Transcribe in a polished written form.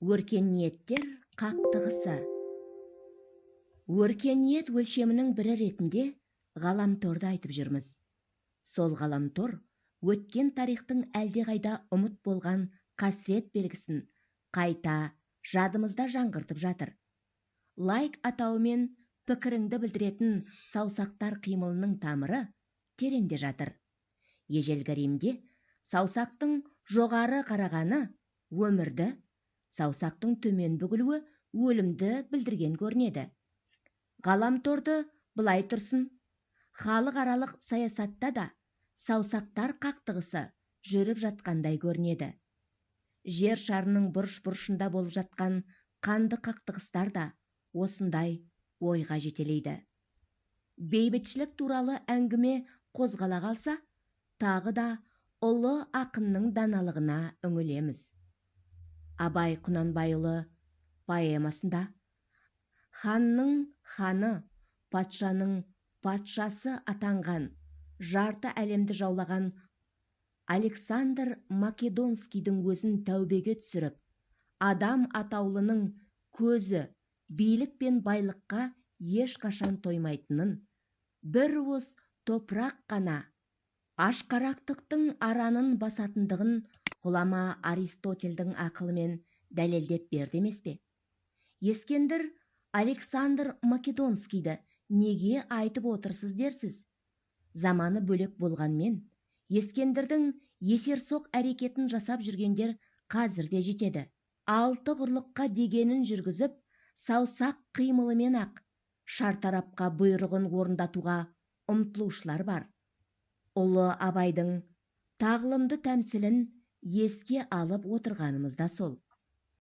Өркениеттер қақтығысы. Өркениет өлшемінің бірі ретінде ғаламторды айтып жүрміз. Сол ғаламтор өткен тарихтың әлдеқайда ұмыт болған қасірет белгісін қайта жадымызда жаңғыртып жатыр. Лайк атауымен пікіріңді білдіретін саусақтар қимылының тамыры тереңде жатыр. Ежелгі Римде саусақтың жоғары қарағаны өмірді, саусақтың төмен бүгілуі өлімді білдірген көрінеді. Ғаламторды былай тұрсын, халықаралық саясатта да саусақтар қақтығысы жүріп жатқандай көрінеді. Жер шарының бұрыш-бұрышында болып жатқан қанды қақтығыстар да осындай ойға жетелейді. Бейбітшілік туралы әңгіме қозғала қалса, тағы да ұлы ақынның даналығына үңілеміз. Абай Құнанбайұлы поэмасында ханның ханы, патшаның патшасы атанған, жарты әлемді жаулаған Александр Македонскийдің өзін тәубеге түсіріп, адам атаулының көзі билік пен байлыққа ешқашан тоймайтынын, бір уыс топырақ қана ашқарақтықтың аранын басатындығын ғұлама Аристотельдің ақылымен дәлелдеп берді емес пе? Ескендір Александр Македонскийді неге айтып отырсыз дерсіз? Заманы бөлек болғанмен, Ескендірдің есерсоқ әрекетін жасап жүргендер қазір де жетеді. 6 құрлыққа дегенін жүргізіп, саусақ қимылымен ақ шартарапқа бұйрығын орындатуға ұмтылушылар бар. Ұлы Абайдың тағлымды тәмсілін еске алып отырғанымыз да сол.